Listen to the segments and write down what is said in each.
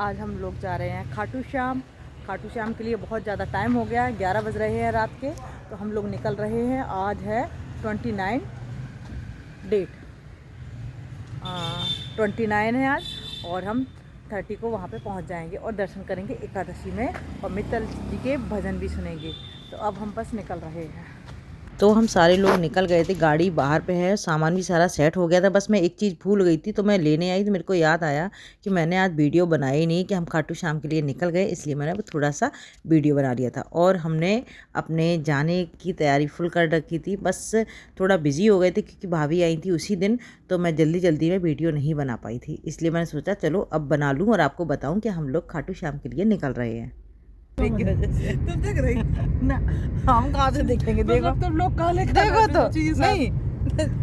आज हम लोग जा रहे हैं खाटू श्याम। खाटू श्याम के लिए बहुत ज़्यादा टाइम हो गया है, 11 बज रहे हैं रात के। तो हम लोग निकल रहे हैं। आज है 29 डेट, 29 है आज, और हम 30 को वहाँ पे पहुँच जाएंगे और दर्शन करेंगे एकादशी में, और मित्तल जी के भजन भी सुनेंगे। तो अब हम बस निकल रहे हैं। तो हम सारे लोग निकल गए थे, गाड़ी बाहर पे है, सामान भी सारा सेट हो गया था। बस मैं एक चीज़ भूल गई थी, तो मैं लेने आई तो मेरे को याद आया कि मैंने आज वीडियो बनाई नहीं कि हम खाटू श्याम के लिए निकल गए, इसलिए मैंने थोड़ा सा वीडियो बना लिया था। और हमने अपने जाने की तैयारी फुल कर रखी थी, बस थोड़ा बिजी हो गए थे क्योंकि भाभी आई थी उसी दिन, तो मैं जल्दी में वीडियो नहीं बना पाई थी। इसलिए मैंने सोचा चलो अब बना लूँ और आपको बताऊँ कि हम लोग खाटू श्याम के लिए निकल रहे हैं। तुम देख रही ना, हम कहाँ से देखेंगे? देखो तुम लोग काले देखो तो नहीं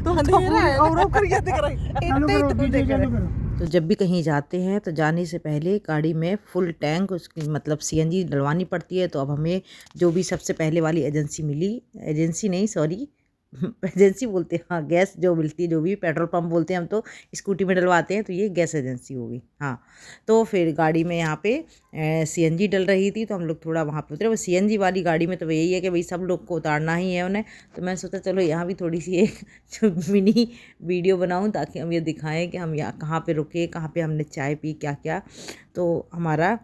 तो अंधेरा है और क्या दिख रहा है। तो जब भी कहीं जाते हैं तो जाने से पहले गाड़ी में फुल टैंक उसकी मतलब सीएनजी डलवानी पड़ती है। तो अब हमें जो भी सबसे पहले वाली एजेंसी मिली, एजेंसी नहीं सॉरी एजेंसी बोलते हैं, हाँ गैस जो मिलती है, जो भी पेट्रोल पंप बोलते हैं हम तो स्कूटी में डलवाते हैं, तो ये गैस एजेंसी होगी। हाँ, तो फिर गाड़ी में यहाँ पे सीएनजी डल रही थी, तो हम लोग थोड़ा वहाँ पे उतरे। वो सीएनजी वाली गाड़ी में तो यही है कि भाई सब लोग को उतारना ही है उन्हें। तो मैंने सोचा चलो यहाँ भी थोड़ी सी एक जो मिनी वीडियो बनाऊँ ताकि हम ये दिखाएँ कि हम यहाँ कहाँ पर रुके, कहाँ पर हमने चाय पी, क्या क्या। तो हमारा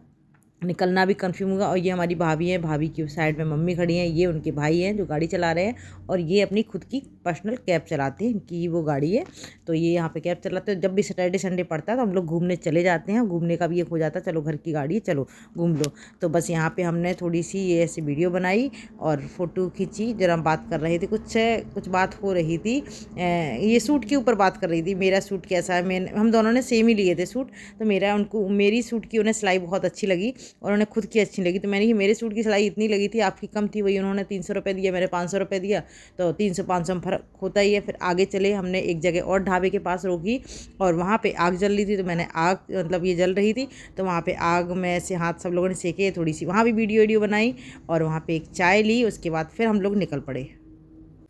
निकलना भी कंफर्म होगा। और ये हमारी भाभी हैं, भाभी की साइड में मम्मी खड़ी हैं, ये उनके भाई हैं जो गाड़ी चला रहे हैं, और ये अपनी खुद की पर्सनल कैब चलाते हैं, इनकी वो गाड़ी है। तो ये यहाँ पे कैब चलाते हैं। जब भी सैटरडे संडे पड़ता है तो हम लोग घूमने चले जाते हैं। घूमने का भी एक हो जाता है, चलो घर की गाड़ी है चलो घूम लो। तो बस यहाँ पे हमने थोड़ी सी ये ऐसी वीडियो बनाई और फ़ोटो खींची। जरा हम बात कर रहे थे, कुछ बात हो रही थी, ये सूट के ऊपर बात कर रही थी। मेरा सूट कैसा है, हम दोनों ने सेम ही लिए थे सूट। तो मेरी सूट की उन्हें सिलाई बहुत अच्छी लगी और उन्हें खुद की अच्छी लगी। तो मैंने कि मेरे सूट की सिलाई इतनी लगी थी, आपकी कम थी, वही उन्होंने 300 रुपये दिया, मैंने 500 रुपये दिया, तो 300-500 में फ़र्क होता ही है। फिर आगे चले, हमने एक जगह और ढाबे के पास रोकी और वहाँ पे आग जल रही थी। तो मैंने आग मतलब ये जल रही थी, तो वहाँ पे आग में ऐसे हाथ सब लोगों ने सेके, थोड़ी सी वहाँ भी वीडियो बनाई और वहाँ पर एक चाय ली। उसके बाद फिर हम लोग निकल पड़े।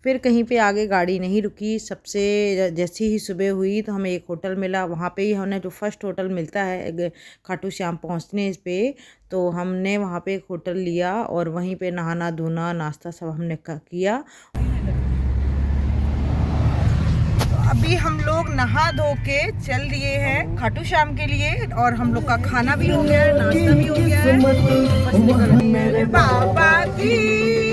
फिर कहीं पे आगे गाड़ी नहीं रुकी। सबसे जैसी ही सुबह हुई तो हमें एक होटल मिला, वहाँ पे ही हमने जो फर्स्ट होटल मिलता है खाटू श्याम पहुँचने पे, तो हमने वहाँ पे एक होटल लिया और वहीं पे नहाना धोना नाश्ता सब हमने किया। अभी हम लोग नहा धो के चल दिए हैं खाटू श्याम के लिए, और हम लोग का खाना भी हो गया है, नाश्ता भी हो गया है। बस निकल मेरे बाबा की।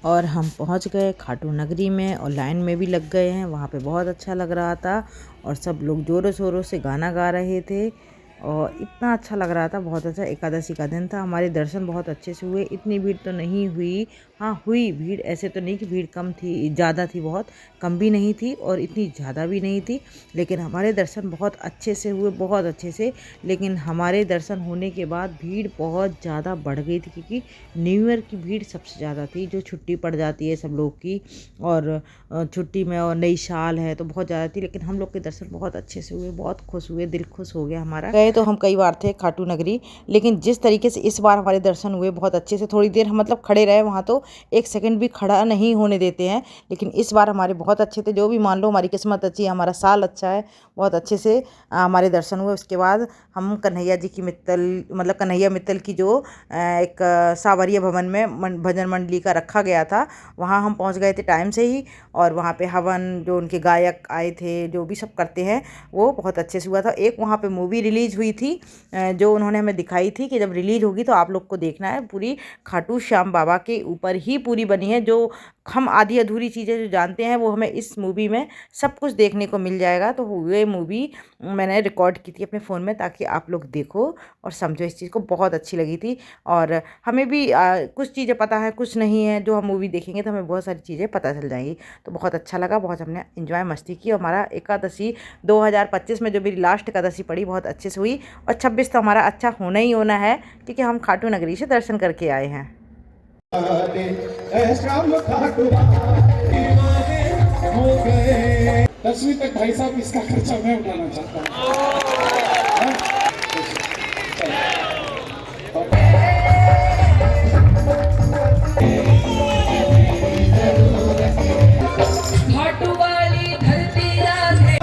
और हम पहुंच गए खाटू नगरी में और लाइन में भी लग गए हैं। वहाँ पे बहुत अच्छा लग रहा था और सब लोग ज़ोरों शोरों से गाना गा रहे थे और इतना अच्छा लग रहा था, बहुत अच्छा। एकादशी का दिन था, हमारे दर्शन बहुत अच्छे से हुए। इतनी भीड़ तो नहीं हुई, हाँ हुई भीड़, ऐसे तो नहीं कि भीड़ कम थी, ज़्यादा थी, बहुत कम भी नहीं थी और इतनी ज़्यादा भी नहीं थी, लेकिन हमारे दर्शन बहुत अच्छे से हुए, बहुत अच्छे से। लेकिन हमारे दर्शन होने के बाद भीड़ बहुत ज़्यादा बढ़ गई थी क्योंकि न्यू ईयर की भीड़ सबसे ज़्यादा थी, जो छुट्टी पड़ जाती है सब लोग की, और छुट्टी में और नई साल है तो बहुत ज़्यादा थी। लेकिन हम लोग के दर्शन बहुत अच्छे से हुए, बहुत खुश हुए, दिल खुश हो गया हमारा। गए तो हम कई बार थे खाटू नगरी, लेकिन जिस तरीके से इस बार हमारे दर्शन हुए बहुत अच्छे से, थोड़ी देर हम मतलब खड़े रहे वहाँ, तो एक सेकंड भी खड़ा नहीं होने देते हैं, लेकिन इस बार हमारे बहुत अच्छे थे। जो भी मान लो हमारी किस्मत अच्छी है, हमारा साल अच्छा है, बहुत अच्छे से हमारे दर्शन हुए। उसके बाद हम कन्हैया जी की मित्तल मतलब कन्हैया मित्तल की जो एक सावरिया भवन में भजन मंडली का रखा गया था, वहाँ हम पहुँच गए थे टाइम से ही। और वहाँ पे हवन, जो उनके गायक आए थे, जो भी सब करते हैं, वो बहुत अच्छे से हुआ था। एक वहाँ पे मूवी रिलीज़ हुई थी जो उन्होंने हमें दिखाई थी कि जब रिलीज़ होगी तो आप लोग को देखना है। पूरी खाटू श्याम बाबा के ऊपर ही पूरी बनी है। जो हम आधी अधूरी चीज़ें जो जानते हैं वो हमें इस मूवी में सब कुछ देखने को मिल जाएगा। तो ये मूवी मैंने रिकॉर्ड की थी अपने फ़ोन में ताकि आप लोग देखो और समझो इस चीज़ को, बहुत अच्छी लगी थी। और हमें भी कुछ चीज़ें पता है, कुछ नहीं है, जो हम मूवी देखेंगे तो हमें बहुत सारी चीज़ें पता चल जाएंगी। तो बहुत अच्छा लगा, बहुत हमने एंजॉय मस्ती की। और हमारा एकादशी 2025 में जो मेरी लास्ट एकादशी पड़ी बहुत अच्छे से हुई, और 26 तो हमारा अच्छा होना ही होना है क्योंकि हम खाटू नगरी से दर्शन करके आए हैं। 10वीं तक भाई साहब इसका खर्चा मैं उठाना चाहता हूँ। हाँ? खाटू वाली धरती राधे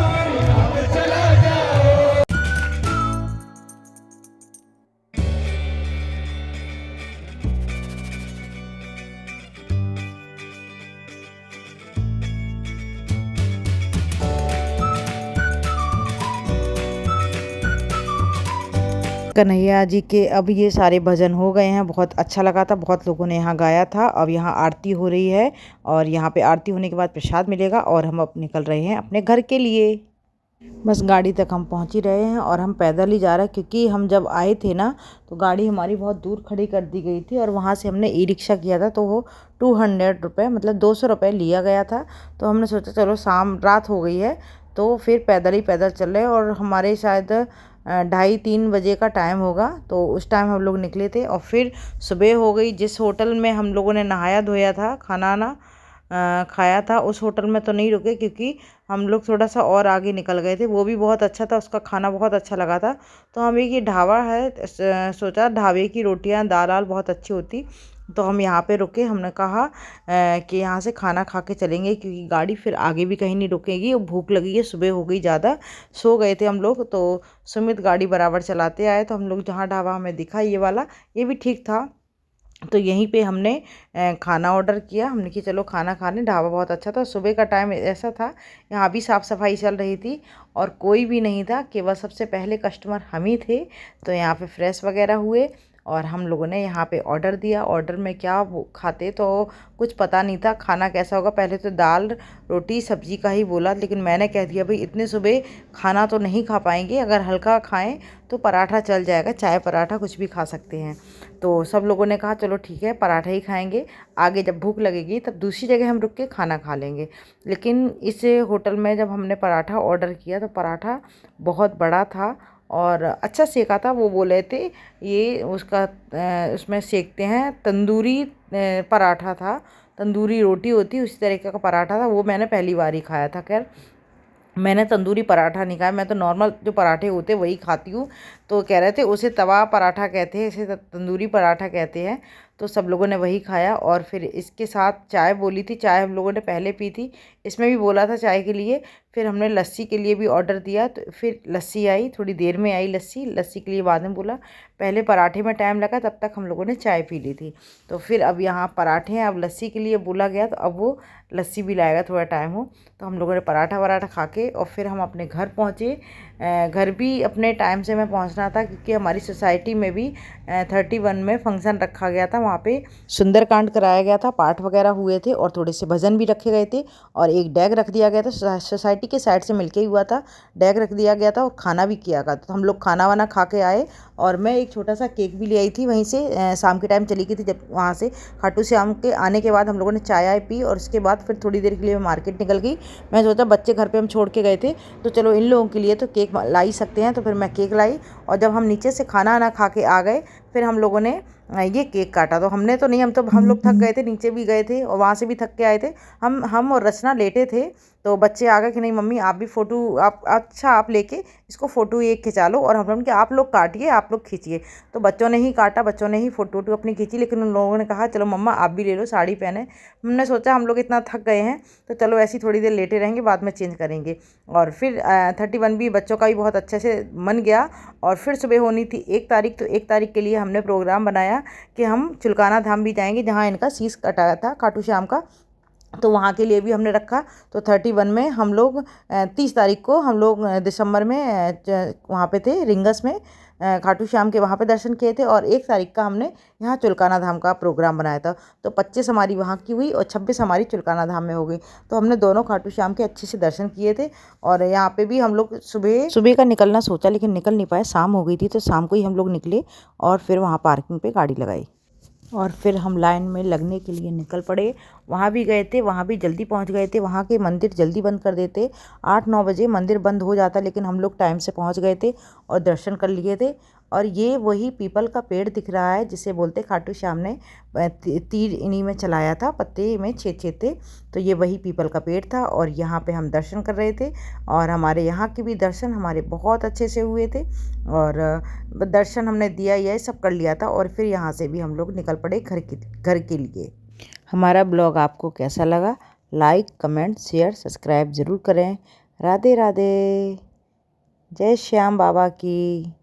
कन्हैया जी के अब ये सारे भजन हो गए हैं। बहुत अच्छा लगा था, बहुत लोगों ने यहाँ गाया था। अब यहाँ आरती हो रही है और यहाँ पे आरती होने के बाद प्रसाद मिलेगा और हम अब निकल रहे हैं अपने घर के लिए। बस गाड़ी तक हम पहुँच ही रहे हैं और हम पैदल ही जा रहे हैं, क्योंकि हम जब आए थे ना तो गाड़ी हमारी बहुत दूर खड़ी कर दी गई थी और वहाँ से हमने ई रिक्शा किया था, तो वो 200 रुपये मतलब 200 रुपये लिया गया था। तो हमने सोचा चलो शाम रात हो गई है तो फिर पैदल ही पैदल चल रहे, और हमारे शायद 2:30-3 बजे का टाइम होगा। तो उस टाइम हम लोग निकले थे और फिर सुबह हो गई। जिस होटल में हम लोगों ने नहाया धोया था, खाना ना खाया था, उस होटल में तो नहीं रुके, क्योंकि हम लोग थोड़ा सा और आगे निकल गए थे। वो भी बहुत अच्छा था, उसका खाना बहुत अच्छा लगा था। तो हम एक ये ढाबा है, सोचा ढाबे की रोटियां दाल आल बहुत अच्छी होती, तो हम यहाँ पे रुके। हमने कहा कि यहाँ से खाना खा के चलेंगे, क्योंकि गाड़ी फिर आगे भी कहीं नहीं रुकेगी और भूख लगी है, सुबह हो गई ज़्यादा। सो गए थे हम लोग, तो सुमित गाड़ी बराबर चलाते आए। तो हम लोग जहाँ ढाबा हमें दिखा ये वाला, ये भी ठीक था, तो यहीं पे हमने खाना ऑर्डर किया। हमने कि चलो खाना खाने, ढाबा बहुत अच्छा था। सुबह का टाइम ऐसा था, यहाँ भी साफ़ सफाई चल रही थी और कोई भी नहीं था, केवल सबसे पहले कस्टमर हम ही थे। तो यहाँ पे फ्रेश वगैरह हुए और हम लोगों ने यहाँ पे ऑर्डर दिया। ऑर्डर में क्या वो खाते तो कुछ पता नहीं था खाना कैसा होगा। पहले तो दाल रोटी सब्जी का ही बोला, लेकिन मैंने कह दिया भाई इतने सुबह खाना तो नहीं खा पाएंगे, अगर हल्का खाएं तो पराठा चल जाएगा, चाय पराठा कुछ भी खा सकते हैं। तो सब लोगों ने कहा चलो ठीक है पराठा ही खाएंगे, आगे जब भूख लगेगी तब दूसरी जगह हम रुक के खाना खा लेंगे। लेकिन इस होटल में जब हमने पराठा ऑर्डर किया तो पराठा बहुत बड़ा था और अच्छा सेका था। वो बोले थे ये उसका उसमें सेकते हैं, तंदूरी पराठा था, तंदूरी रोटी होती उसी तरीके का पराठा था। वो मैंने पहली बार ही खाया था। खैर मैंने तंदूरी पराठा नहीं खाया, मैं तो नॉर्मल जो पराठे होते वही खाती हूँ। तो कह रहे थे उसे तवा पराठा कहते हैं, इसे तंदूरी पराठा कहते हैं। तो सब लोगों ने वही खाया और फिर इसके साथ चाय बोली थी, चाय हम लोगों ने पहले पी थी, इसमें भी बोला था चाय के लिए। फिर हमने लस्सी के लिए भी ऑर्डर दिया, तो फिर लस्सी आई, थोड़ी देर में आई लस्सी। लस्सी के लिए बाद में बोला, पहले पराठे में टाइम लगा, तब तक हम लोगों ने चाय पी ली थी। तो फिर अब यहाँ पराठे हैं, अब लस्सी के लिए बोला गया, तो अब वो लस्सी भी लाएगा थोड़ा टाइम हो। तो हम लोगों ने पराठा वराठा खा के और फिर हम अपने घर पहुँचे। घर भी अपने टाइम से मैं पहुँचना था, क्योंकि हमारी सोसाइटी में भी 31 में फंक्शन रखा गया था। वहाँ पे सुंदरकांड कराया गया था, पाठ वगैरह हुए थे और थोड़े से भजन भी रखे गए थे और एक डेग रख दिया गया था। सोसाइटी के साइड से मिलके ही हुआ था, डेग रख दिया गया था और खाना भी किया गया था। तो हम लोग खाना वाना खा के आए और मैं एक छोटा सा केक भी ले आई थी वहीं से। शाम के टाइम चली गई थी, जब वहाँ से खाटू श्याम के आने के बाद हम लोगों ने चाय आय पी और उसके बाद फिर थोड़ी देर के लिए मार्केट निकल गई। मैं सोचा बच्चे घर पे हम छोड़ के गए थे, तो चलो इन लोगों के लिए तो केक ला ही सकते हैं। तो फिर मैं केक लाई और जब हम नीचे से खाना आना खा के आ गए, फिर हम लोगों ने ये केक काटा। तो हमने तो नहीं, हम लोग थक गए थे, नीचे भी गए थे और वहाँ से भी थक के आए थे। हम और रचना लेटे थे, तो बच्चे आ गए कि नहीं मम्मी आप भी फ़ोटो आप लेके इसको फ़ोटो एक खिंचा लो। और हम लोगों ने आप लोग काटिए, आप लोग खींचिए। तो बच्चों ने ही काटा, बच्चों ने ही फ़ोटो अपनी खींची, लेकिन उन लोगों ने कहा चलो मम्मा आप भी ले लो, साड़ी पहने। हमने सोचा हम लोग इतना थक गए हैं तो चलो ऐसी थोड़ी देर लेटे रहेंगे, बाद में चेंज करेंगे। और फिर 31 भी बच्चों का भी बहुत अच्छे से मन गया। और फिर सुबह होनी थी 1 तारीख, तो 1 तारीख के लिए हमने प्रोग्राम बनाया कि हम चुलकाना धाम भी जाएंगे, जहाँ इनका शीश कटाया था खाटू श्याम का, तो वहाँ के लिए भी हमने रखा। तो 31 में हम लोग 30 तारीख को हम लोग दिसंबर में वहाँ पे थे रिंगस में, खाटू श्याम के वहाँ पे दर्शन किए थे। और 1 तारीख का हमने यहाँ चुलकाना धाम का प्रोग्राम बनाया था। तो 25 हमारी वहाँ की हुई और 26 हमारी चुलकाना धाम में हो गई। तो हमने दोनों खाटू श्याम के अच्छे से दर्शन किए थे। और यहाँ पे भी हम लोग सुबह का निकलना सोचा, लेकिन निकल नहीं पाए, शाम हो गई थी। तो शाम को ही हम लोग निकले और फिर वहाँ पार्किंग पे गाड़ी लगाई और फिर हम लाइन में लगने के लिए निकल पड़े। वहाँ भी गए थे, वहाँ भी जल्दी पहुँच गए थे। वहाँ के मंदिर जल्दी बंद कर देते, 8-9 बजे मंदिर बंद हो जाता, लेकिन हम लोग टाइम से पहुँच गए थे और दर्शन कर लिए थे। और ये वही पीपल का पेड़ दिख रहा है जिसे बोलते खाटू श्याम ने तीर इन्हीं में चलाया था, पत्ते में छेद थे। तो ये वही पीपल का पेड़ था और यहाँ पे हम दर्शन कर रहे थे और हमारे यहाँ के भी दर्शन हमारे बहुत अच्छे से हुए थे और दर्शन हमने दिया ये सब कर लिया था और फिर यहाँ से भी हम लोग निकल पड़े घर के लिए। हमारा ब्लॉग आपको कैसा लगा? लाइक, कमेंट, शेयर, सब्सक्राइब ज़रूर करें। राधे राधे। जय श्याम बाबा की।